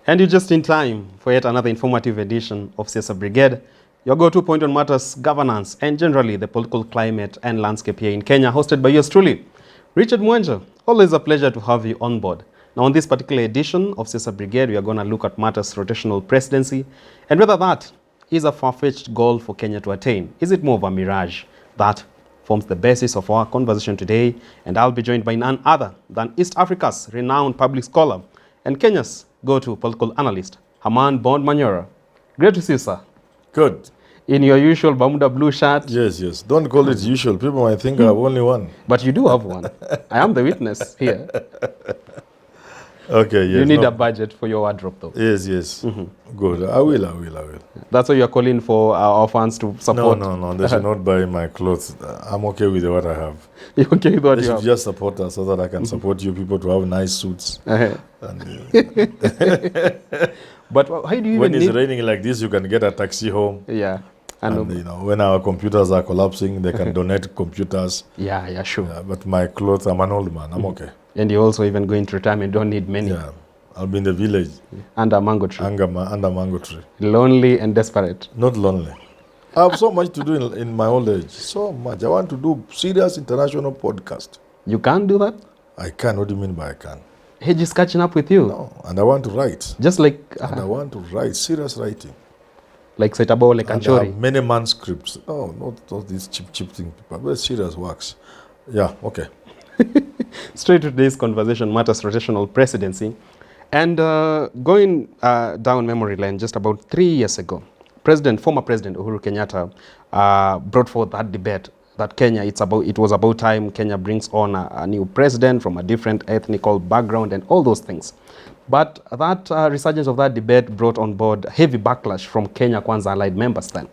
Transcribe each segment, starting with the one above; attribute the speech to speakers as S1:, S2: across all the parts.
S1: And you're just in time for yet another informative edition of Siasa Brigade, your go-to point on matters, governance, and generally the political climate and landscape here in Kenya, hosted by yours truly, Richard Mwenja. Always a pleasure to have you on board. Now, on this particular edition of Siasa Brigade, we are going to look at matters rotational presidency and whether that is a far-fetched goal for Kenya to attain. Is it more of a mirage? That forms the basis of our conversation today, and I'll be joined by none other than East Africa's renowned public scholar and Kenya's go-to political analyst, Herman Manyora. Great to see you, sir.
S2: Good.
S1: In your usual Bermuda blue shirt.
S2: Yes. Don't call it usual. People might think I have only one.
S1: But you do have one. I am the witness here.
S2: Okay, yes.
S1: You need a budget for your wardrobe, though.
S2: Yes. Good. I will.
S1: That's why you're calling for our fans to support.
S2: No. They should not buy my clothes. I'm okay with what I have.
S1: You're okay with what
S2: They
S1: you
S2: should
S1: have?
S2: just support us so that I can support you people to have nice suits.
S1: Uh-huh.
S2: And,
S1: But how do you
S2: when
S1: even
S2: it's
S1: need...
S2: raining like this, you can get a taxi home.
S1: Yeah.
S2: And when our computers are collapsing, they can donate computers.
S1: Yeah, sure.
S2: But my clothes, I'm an old man. I'm okay.
S1: And you're also even going to retirement, don't need many.
S2: Yeah. I'll be in the village.
S1: Under a mango tree.
S2: Under mango tree.
S1: Lonely and desperate.
S2: Not lonely. I have so much to do in my old age. So much. I want to do serious international podcast.
S1: You can't do that?
S2: I can. What do you mean by I can?
S1: Age is catching up with you.
S2: No. And I want to write.
S1: Just like...
S2: And I want to write serious writing.
S1: Like Setabo, like
S2: And I
S1: Kanchori.
S2: have many manuscripts. Oh, not these cheap thing people. But serious works. Yeah, okay.
S1: Straight to today's conversation, matters rotational presidency. And going down memory lane, just about 3 years ago, former President Uhuru Kenyatta brought forth that debate that Kenya, it was about time Kenya brings on a new president from a different ethnical background and all those things. But that resurgence of that debate brought on board heavy backlash from Kenya Kwanza allied members then.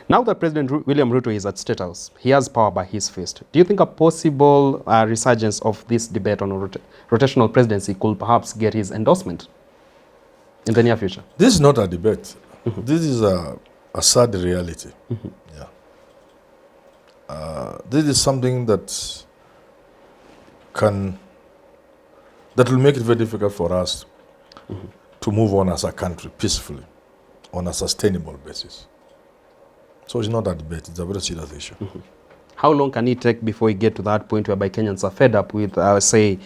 S1: Now that President William Ruto is at State House, he has power by his fist. Do you think a possible resurgence of this debate on rotational presidency could perhaps get his endorsement in the near future?
S2: This is not a debate. This is a sad reality. Yeah. This is something that will make it very difficult for us to move on as a country peacefully, on a sustainable basis. So it's not a debate, it's a very serious issue.
S1: How long can it take before we get to that point whereby Kenyans are fed up with, say,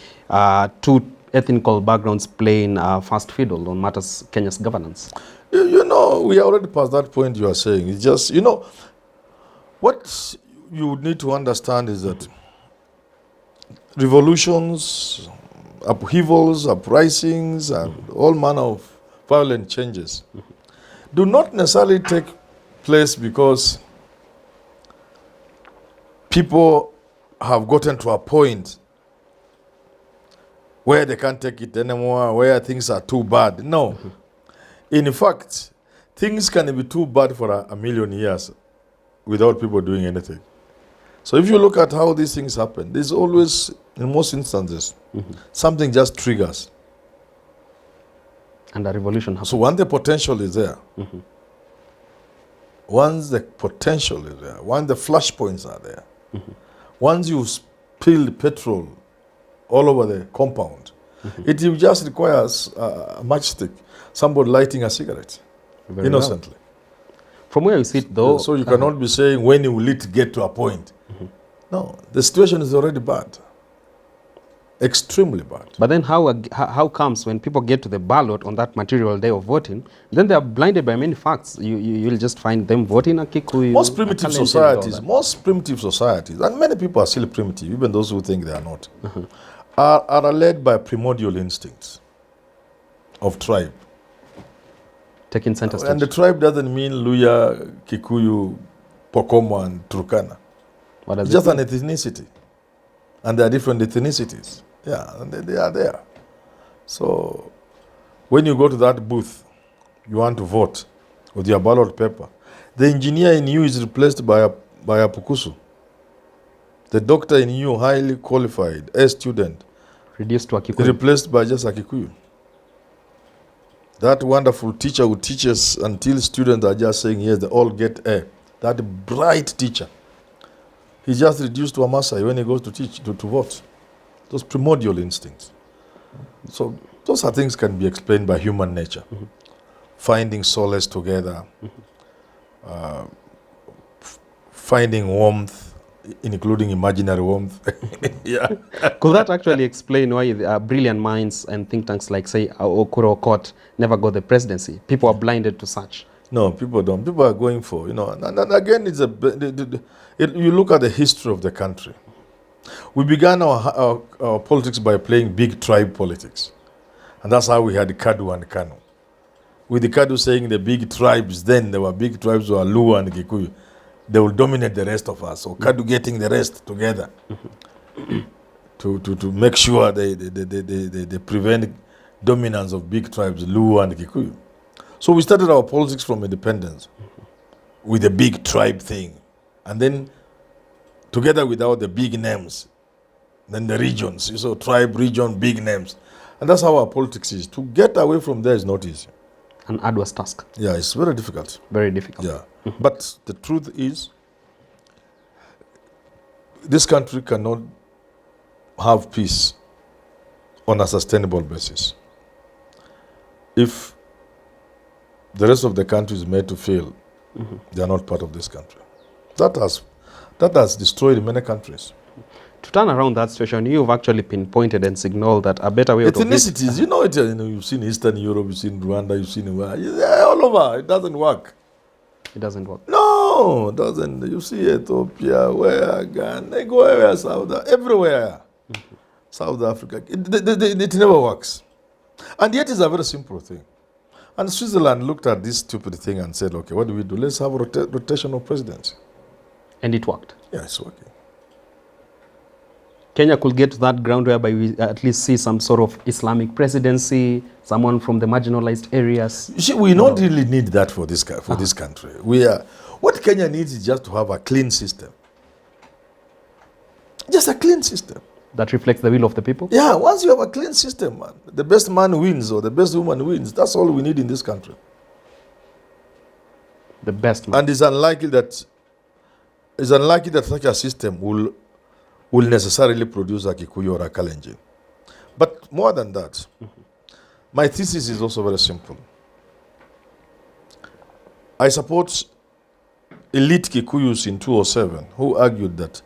S1: two ethnical backgrounds playing fast fiddle on matters Kenya's governance?
S2: You know, we are already past that point you are saying. It's just, what you need to understand is that revolutions, upheavals, uprisings, and all manner of violent changes do not necessarily take place because people have gotten to a point where they can't take it anymore, where things are too bad. No. In fact, things can be too bad for a million years without people doing anything. So if you look at how these things happen, there's always, in most instances, something just triggers.
S1: And a revolution happens.
S2: So when the potential is there, once the potential is there, when the flashpoints are there, once you spill petrol all over the compound, it just requires a matchstick, somebody lighting a cigarette,
S1: Very
S2: innocently.
S1: well. From where you sit, though...
S2: So you cannot be saying, when will it get to a point? No, the situation is already bad. Extremely bad.
S1: But then how comes when people get to the ballot on that material day of voting, then they are blinded by many facts. You'll just find them voting a Kikuyu.
S2: Most primitive societies, and many people are still primitive, even those who think they are not, are led by primordial instincts of tribe.
S1: Taking center stage.
S2: And the tribe doesn't mean Luya, Kikuyu, Pokomo, and Turkana.
S1: What does
S2: It's just
S1: it mean?
S2: an ethnicity. And there are different ethnicities. Yeah, and they are there. So when you go to that booth, you want to vote with your ballot paper, the engineer in you is replaced by a Pukusu. The doctor in you, highly qualified, a student,
S1: Reduced to a Kikuyu.
S2: replaced by just a Kikuyu. That wonderful teacher who teaches until students are just saying, yes, they all get A. That bright teacher, he's just reduced to a Maasai when he goes to teach, to vote. Those primordial instincts. So Those are things can be explained by human nature. Finding solace together, finding warmth, including imaginary warmth. Yeah.
S1: Could that actually explain why the, brilliant minds and think tanks like, say, Okuro Court never got the presidency? People are blinded to such.
S2: No, people don't. People are going for, and again, it's you look at the history of the country. We began our politics by playing big tribe politics. And that's how we had Kadu and Kanu. With the Kadu saying the big tribes, then there were big tribes who are Luo and Kikuyu. They will dominate the rest of us. So Kadu getting the rest together to make sure they prevent dominance of big tribes, Luo and Kikuyu. So we started our politics from independence with the big tribe thing. And then together with all the big names, then the regions. So tribe, region, big names. And that's how our politics is. To get away from there is not easy.
S1: An arduous task.
S2: Yeah, it's very difficult.
S1: Very difficult.
S2: Yeah. But the truth is, this country cannot have peace on a sustainable basis if the rest of the country is made to feel they are not part of this country. That has destroyed many countries.
S1: To turn around that situation, you've actually pinpointed and signaled that a better way out of this...
S2: Ethnicities, you've seen Eastern Europe, you've seen Rwanda, you've seen all over. It doesn't work.
S1: It doesn't work.
S2: No, it doesn't. You see Ethiopia, where Ghana, they go everywhere, everywhere. South Africa. It never works. And yet it's a very simple thing. And Switzerland looked at this stupid thing and said, okay, what do we do? Let's have a rotational presidency.
S1: And it worked.
S2: Yeah, it's working.
S1: Kenya could get to that ground whereby we at least see some sort of Islamic presidency, someone from the marginalized areas.
S2: You see, we don't really need that for this country. What Kenya needs is just to have a clean system. Just a clean system.
S1: That reflects the will of the people?
S2: Yeah, once you have a clean system, man, the best man wins or the best woman wins. That's all we need in this country.
S1: The best man.
S2: And it's unlikely that such a system will necessarily produce a Kikuyu or a Kalenjin. But more than that, my thesis is also very simple. I support elite Kikuyus in 2007 who argued that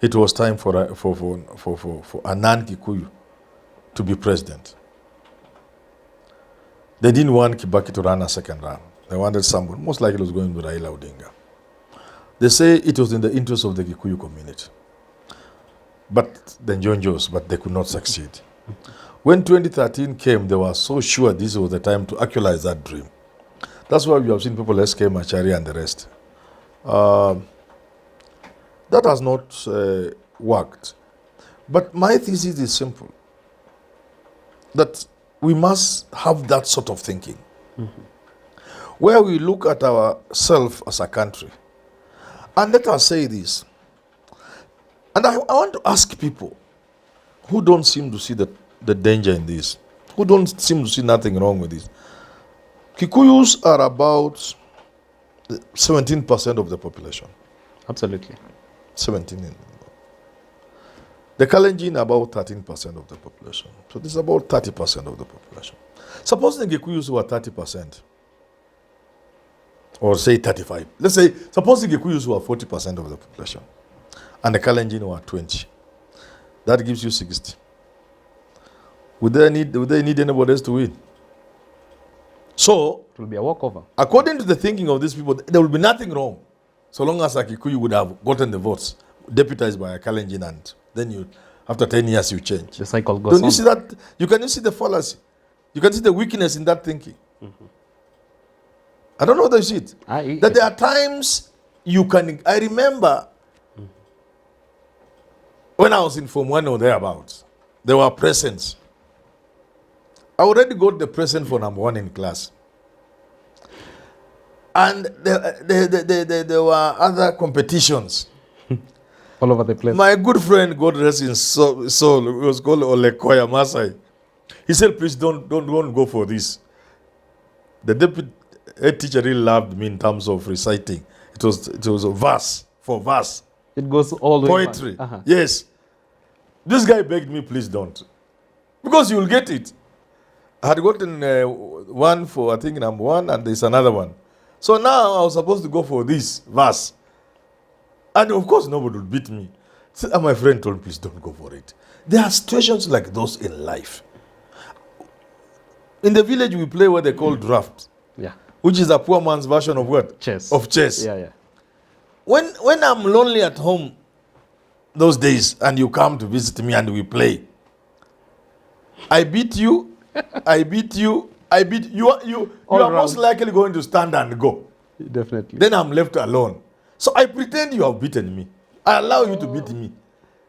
S2: it was time for a non-Kikuyu to be president. They didn't want Kibaki to run a second round. They wanted someone, most likely it was going to be Raila Odinga. They say it was in the interest of the Kikuyu community. But the Njonjos, but they could not succeed. When 2013 came, they were so sure this was the time to actualize that dream. That's why we have seen people like SK Machari and the rest. That has not worked. But my thesis is simple. That we must have that sort of thinking. Where we look at ourselves as a country. And let us say this. And I want to ask people who don't seem to see the danger in this, who don't seem to see nothing wrong with this. Kikuyus are about 17% of the population.
S1: Absolutely.
S2: 17. The Kalenjin about 13% of the population. So this is about 30% of the population. Suppose the Kikuyus were 30%, or say 35. Let's say, suppose the Kikuyus were 40% of the population, and the Kalenjin were 20. That gives you 60. Would they need anybody else to win? So,
S1: it will be a walkover.
S2: According to the thinking of these people, there will be nothing wrong so long as a Kikuyu would have gotten the votes, deputized by a Kalenjin, and then after 10 years you change.
S1: The cycle goes on.
S2: Don't you see that? You can see the fallacy. You can see the weakness in that thinking. I don't know whether you see it. That there are times I remember when I was in Form 1 or thereabouts, there were presents. I already got the present for number 1 in class. And there were other competitions.
S1: All over the place.
S2: My good friend, God rest his soul, it was called Olekoya Masai. He said, please don't go for this. The deputy head teacher really loved me in terms of reciting. It was a verse for verse.
S1: It goes all the way.
S2: Poetry. Yes. This guy begged me, please don't. Because you will get it. I had gotten one for, I think, number 1, and there's another one. So now I was supposed to go for this verse. And of course, nobody would beat me. So, and my friend told me, please don't go for it. There are situations like those in life. In the village, we play what they call draft.
S1: Yeah.
S2: Which is a poor man's version of what?
S1: Chess.
S2: Of chess.
S1: Yeah, yeah.
S2: When I'm lonely at home those days, and you come to visit me and we play, I beat you, I beat you, I beat you. You are most likely going to stand and go.
S1: Definitely.
S2: Then I'm left alone. So I pretend you have beaten me. I allow you to beat me.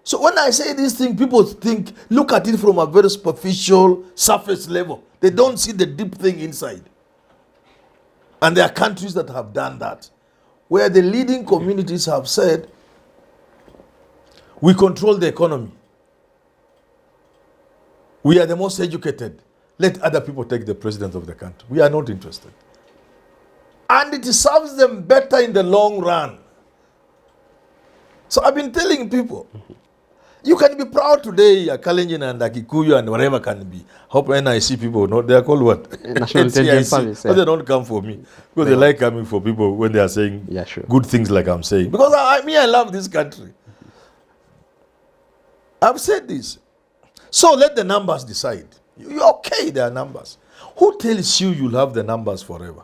S2: So when I say this thing, people look at it from a very superficial, surface level. They don't see the deep thing inside. And there are countries that have done that, where the leading communities have said, we control the economy. We are the most educated. Let other people take the president of the country. We are not interested. And it serves them better in the long run. So I've been telling people, you can be proud today, a Kalenjin and a Kikuyu and whatever can be. Hope NIC people, they are called what?
S1: National Intelligence Service.
S2: But they don't come for me. Because they like coming for people when they are saying good things like I'm saying. Because I love this country. I've said this. So let the numbers decide. You're okay, there are numbers. Who tells you you'll have the numbers forever?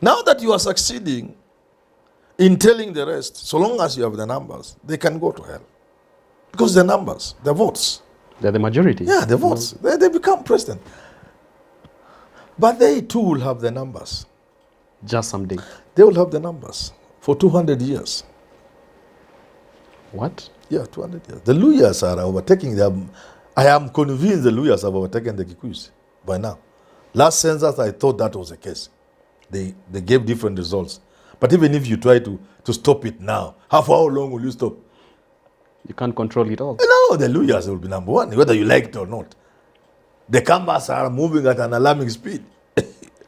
S2: Now that you are succeeding in telling the rest, so long as you have the numbers, they can go to hell. Because the numbers, the votes.
S1: They're the majority.
S2: Yeah, the votes. They become president. But they too will have the numbers.
S1: Just someday.
S2: They will have the numbers for 200 years.
S1: What?
S2: Yeah, 200 years. The Luyas are overtaking them. I am convinced the Luyas have overtaken the Kikuyus by now. Last census, I thought that was the case. They gave different results. But even if you try to stop it now, how long will you stop?
S1: You can't control it all.
S2: No, the Luyas will be number 1, whether you like it or not. The Kambas are moving at an alarming speed.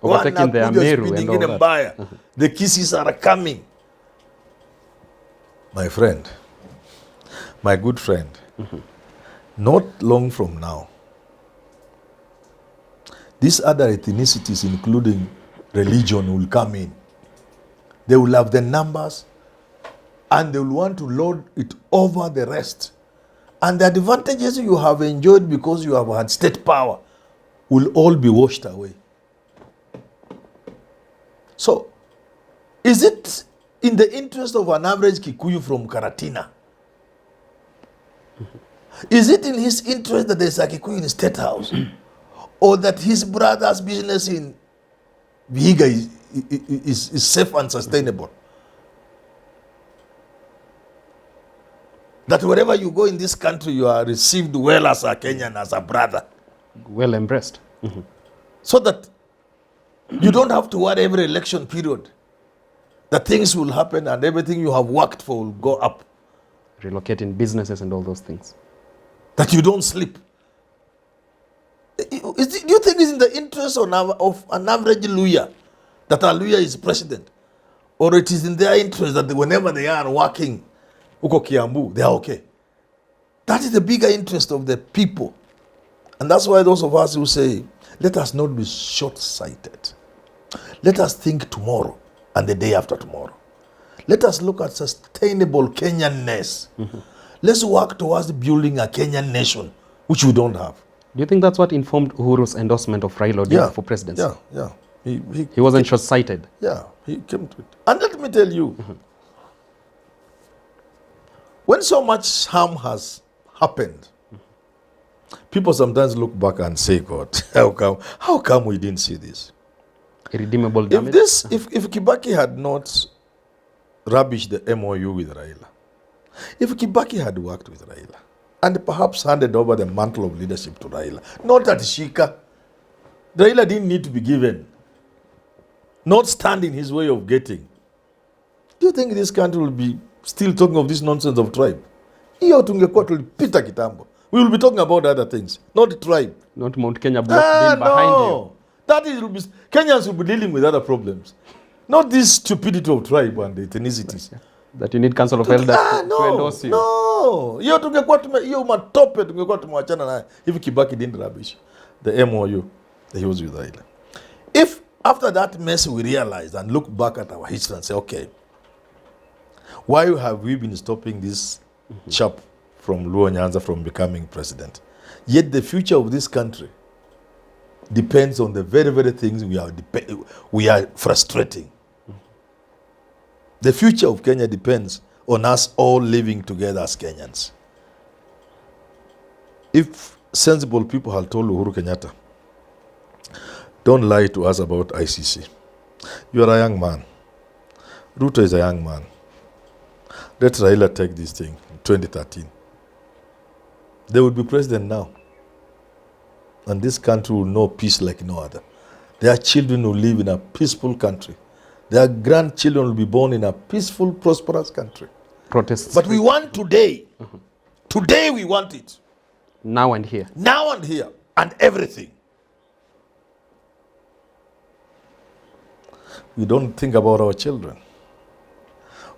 S1: Overtaking the Ameru and all that.
S2: The Kisses are coming. My friend, my good friend, not long from now, these other ethnicities, including religion, will come in. They will have the numbers and they will want to lord it over the rest. And the advantages you have enjoyed because you have had state power will all be washed away. So, is it in the interest of an average Kikuyu from Karatina? Is it in his interest that there's a Kikuyu in the State House? Or that his brother's business in Vihiga is safe and sustainable? That wherever you go in this country, you are received well as a Kenyan, as a brother.
S1: Well embraced.
S2: So that you don't have to worry every election period that things will happen and everything you have worked for will go up.
S1: Relocating businesses and all those things.
S2: That you don't sleep. Do you think it's in the interest of an average Luya that a Luya is president? Or it is in their interest that whenever they are working, Uko Kiambu, they are okay? That is the bigger interest of the people. And that's why those of us who say, let us not be short-sighted. Let us think tomorrow and the day after tomorrow. Let us look at sustainable Kenyanness. Let's work towards building a Kenyan nation, which we don't have.
S1: Do you think that's what informed Uhuru's endorsement of Raila Odinga for presidency?
S2: Yeah.
S1: He wasn't short-sighted.
S2: Yeah, he came to it. And let me tell you, when so much harm has happened, people sometimes look back and say, God, how come we didn't see this?
S1: Irredeemable damage?
S2: If Kibaki had not rubbished the MOU with Raila, if Kibaki had worked with Raila, and perhaps handed over the mantle of leadership to Raila, not at Shika, Raila didn't need to be given, not stand in his way of getting. Do you think this country will be still talking of this nonsense of tribe? Hiyo tungekuwa tulipita kitambo. We will be talking about other things, not tribe.
S1: Not Mount Kenya block being behind you.
S2: That is, Kenyans will be dealing with other problems. Not this stupidity of tribe and ethnicities.
S1: That you need Council of Elders to endorse you.
S2: No. No, hiyo matope tungekuwa tumewachana naye. If Kibaki didn't rubbish the MOU that he was with Raila. If after that mess we realize and look back at our history and say, okay, why have we been stopping this chap from Luo Nyanza from becoming president? Yet the future of this country depends on the very, very things we are frustrating. The future of Kenya depends on us all living together as Kenyans. If sensible people had told Uhuru Kenyatta, don't lie to us about ICC. You are a young man. Ruto is a young man. Let Raila take this thing in 2013. They would be president now. And this country will know peace like no other. Their children will live in a peaceful country. Their grandchildren will be born in a peaceful, prosperous country.
S1: Protests.
S2: But we want today. Today we want it.
S1: Now and here.
S2: Now and here. And everything. We don't think about our children.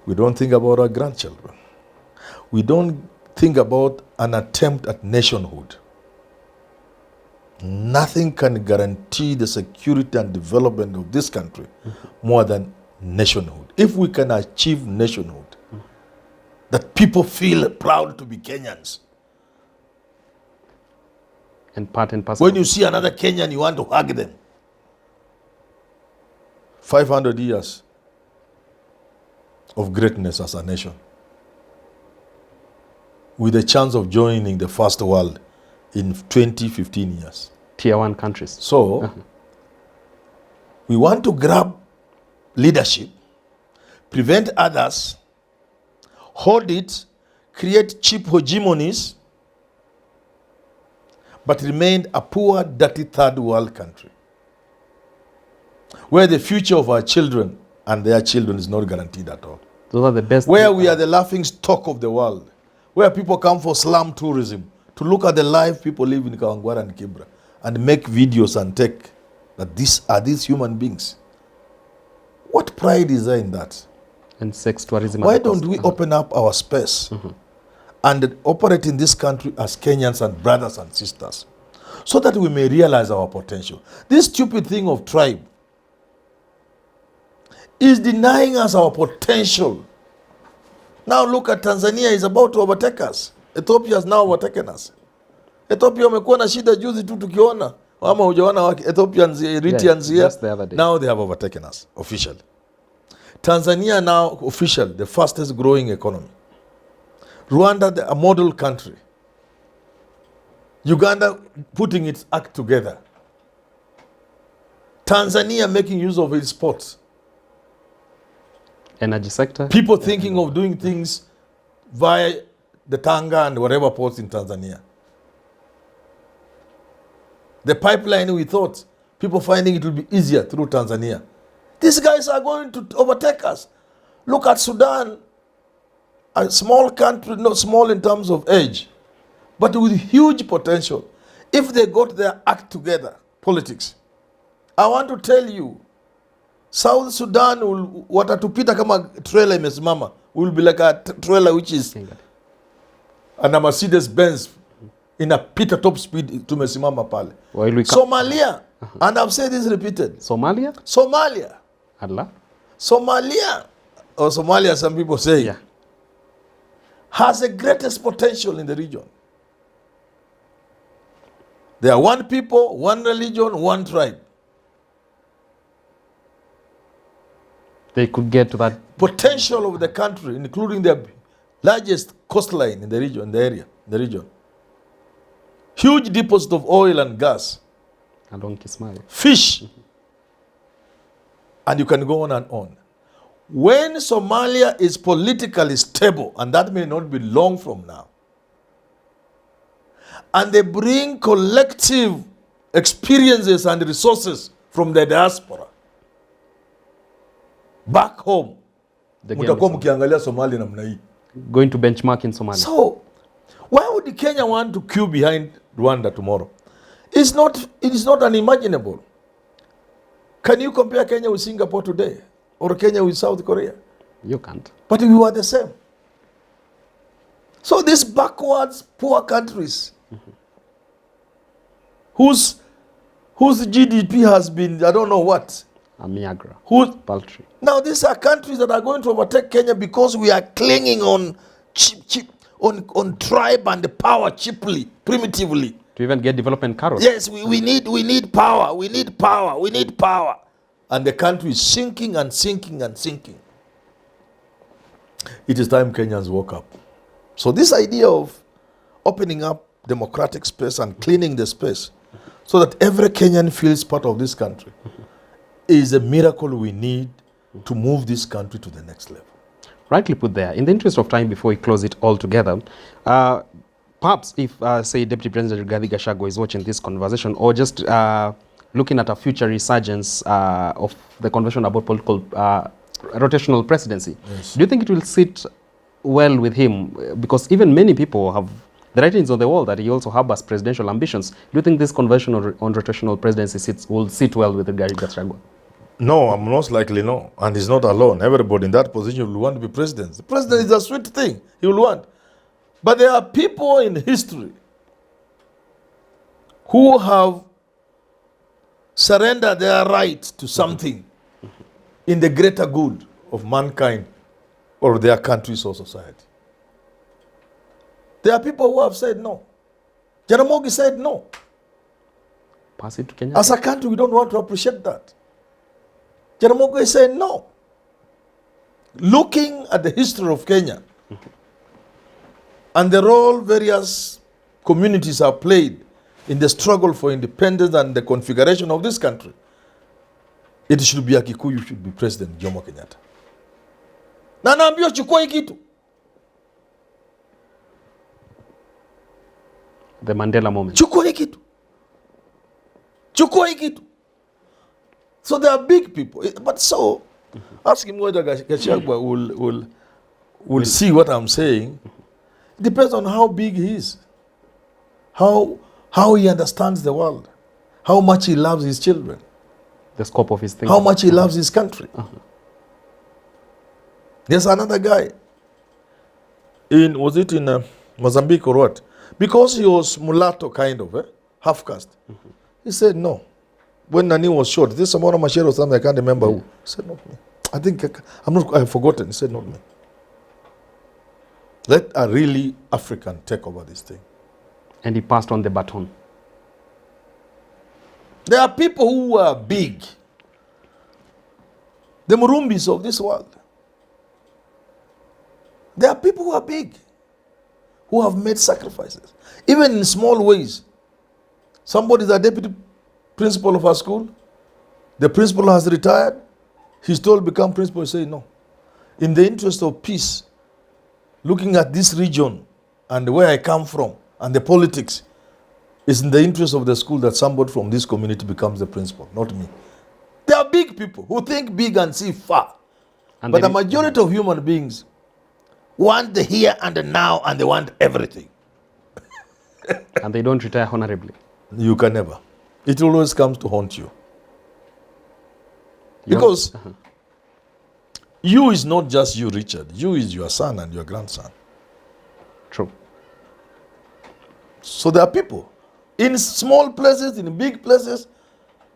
S2: We don't think about our grandchildren. We don't think about an attempt at nationhood. Nothing can guarantee the security and development of this country more than nationhood. If we can achieve nationhood, that people feel proud to be Kenyans.
S1: And part and parcel.
S2: When you see another Kenyan, you want to hug them. 500 years of greatness as a nation, with a chance of joining the first world in 15 years.
S1: Tier 1 countries.
S2: So, we want to grab leadership, prevent others, hold it, create cheap hegemonies, but remain a poor, dirty third world country, where the future of our children and their children is not guaranteed at all.
S1: Those are the best.
S2: Where we are the laughing stock of the world, where people come for slum tourism, to look at the life people live in Kawangwara and Kibra, and make videos and take that these human beings. What pride is there in that?
S1: And sex tourism.
S2: Why don't we open up our space and operate in this country as Kenyans and brothers and sisters, so that we may realize our potential? This stupid thing of tribe is denying us our potential. Now look at Tanzania is about to overtake us. Ethiopia has now overtaken us. Ethiopia wamekuwa na shida juzi tu tukiona. Ama hujaona Ethiopians, Eritreans here.
S1: Just the other day.
S2: Now they have overtaken us officially. Tanzania now official, the fastest growing economy. Rwanda, a model country. Uganda putting its act together. Tanzania making use of its ports.
S1: Energy sector.
S2: People thinking of doing things via the Tanga and whatever ports in Tanzania. The pipeline, we thought, people finding it will be easier through Tanzania. These guys are going to overtake us. Look at Sudan, a small country, not small in terms of age, but with huge potential. If they got their act together, politics, I want to tell you, South Sudan will, watatupita kama trailer imesimama, will be like a trailer which is and a Mercedes Benz in a Peter top speed tumesimama pale. Somalia, and I've said this repeated.
S1: Somalia?
S2: Somalia.
S1: Allah.
S2: Somalia, or Somalia, some people say,
S1: Yeah.
S2: has the greatest potential in the region. They are one people, one religion, one tribe.
S1: They could get to that
S2: Potential of the country, including the largest coastline in the region, in the region. Huge deposit of oil and gas,
S1: along Kismayo.
S2: fish, and you can go on and on. When Somalia is politically stable, and that may not be long from now, and they bring collective experiences and resources from the diaspora back home, mutakuwa mkiangalia Somalia namna hii.
S1: Going to benchmark in Somalia.
S2: So, why would Kenya want to queue behind Rwanda tomorrow? It is not unimaginable. Can you compare Kenya with Singapore today? Or Kenya with South Korea?
S1: You can't.
S2: But we were the same. So these backwards, poor countries, whose GDP has been, I don't know what.
S1: A Miagra.
S2: Paltry. Now these are countries that are going to overtake Kenya because we are clinging on on tribe and the power cheaply, primitively.
S1: To even get development carrots.
S2: Yes, we need power. We need power. We need power. And the country is sinking and sinking and sinking. It is time Kenyans woke up. So this idea of opening up democratic space and cleaning the space so that every Kenyan feels part of this country is a miracle we need to move this country to the next level.
S1: Rightly put there. In the interest of time, before we close it all together, perhaps if, say, Deputy President Rigathi Gachagua is watching this conversation, or just looking at a future resurgence of the conversation about political rotational presidency,
S2: yes.
S1: Do you think it will sit well with him? Because even many people have the writings on the wall that he also harbors presidential ambitions. Do you think this conversion on rotational presidency will sit well with Rigathi Gachagua?
S2: No, I'm most likely no. And he's not alone. Everybody in that position will want to be president. The president is a sweet thing. He will want. But there are people in history who have surrendered their right to something in the greater good of mankind or their countries or society. There are people who have said no. Jaramogi said no.
S1: Pass it to Kenya.
S2: As a country, we don't want to appreciate that. Jaramogi said no. Looking at the history of Kenya and the role various communities have played in the struggle for independence and the configuration of this country, it should be a Kikuyu should be President Jomo Kenyatta. Na naambiwa chukua hii kitu.
S1: The Mandela moment.
S2: Chukua hii kitu. Chukua hii kitu. So they are big people. But so, ask him whether Gachagua will see what I'm saying. It depends on how big he is. How he understands the world. How much he loves his children.
S1: The scope of his thinking.
S2: How much he loves his country. There's another guy. Was it in Mozambique or what? Because he was mulatto kind of, half caste. He said no. When Nani was shot, this Samora Machel or something, I can't remember who. He said, not me. I think, I've forgotten. He said, not me. Let a really African take over this thing.
S1: And he passed on the baton.
S2: There are people who are big. The Murumbis of this world. There are people who are big, who have made sacrifices. Even in small ways. Somebody is a deputy principal of our school. The principal has retired. He's told to become principal. He said no. In the interest of peace, looking at this region and where I come from and the politics, it's in the interest of the school that somebody from this community becomes the principal, not me. There are big people who think big and see far. And but the majority of human beings want the here and the now, and they want everything.
S1: And they don't retire honorably.
S2: You can never. It always comes to haunt you. Because you is not just you, Richard. You is your son and your grandson.
S1: True.
S2: So there are people in small places, in big places,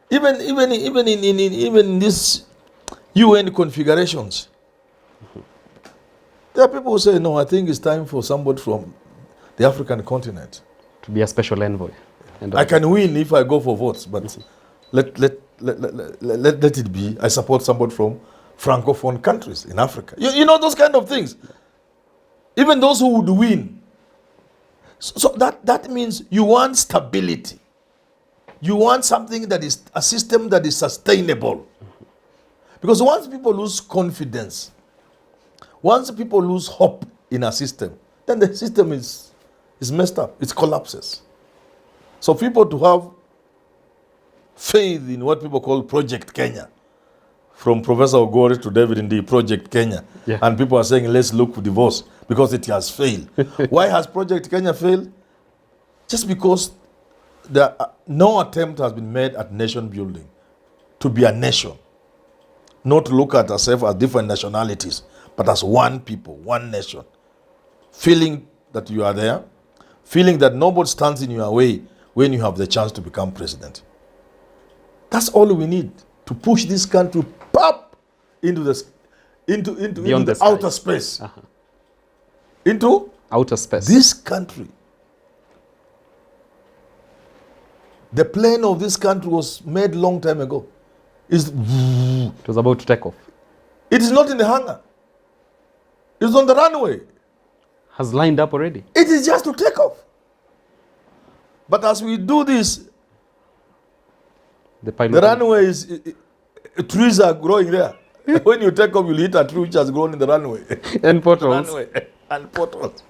S2: even in these UN configurations. There are people who say, no, I think it's time for somebody from the African continent
S1: to be a special envoy. And
S2: I can win if I go for votes, but let it be. I support somebody from Francophone countries in Africa. You know those kind of things. Even those who would win. So that means you want stability. You want something that is a system that is sustainable. Because once people lose confidence, once people lose hope in a system, then the system is messed up. It collapses. So people to have faith in what people call Project Kenya, from Professor Ogore to David Ndi, Project Kenya.
S1: Yeah.
S2: And people are saying, let's look for divorce because it has failed. Why has Project Kenya failed? Just because no attempt has been made at nation building, to be a nation, not to look at ourselves as different nationalities, but as one people, one nation, feeling that you are there, feeling that nobody stands in your way when you have the chance to become president. That's all we need to push this country pop into the outer space. Into
S1: outer space.
S2: This country. The plane of this country was made long time ago. It
S1: was about to take off.
S2: It is not in the hangar. It's on the runway.
S1: Has lined up already.
S2: It is just to take off. But as we do this, the runway is, trees are growing there. When you take off, you'll hit a tree which has grown in the runway.
S1: And potholes.
S2: And potholes.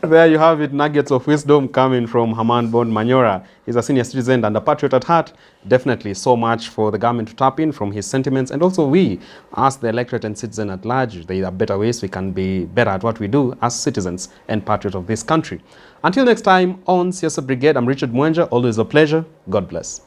S1: There you have it, nuggets of wisdom coming from Herman Manyora. He's a senior citizen and a patriot at heart. Definitely so much for the government to tap in from his sentiments. And also we, as the electorate and citizen at large, there are better ways we can be better at what we do as citizens and patriots of this country. Until next time on Siasa Brigade, I'm Richard Mwenja. Always a pleasure. God bless.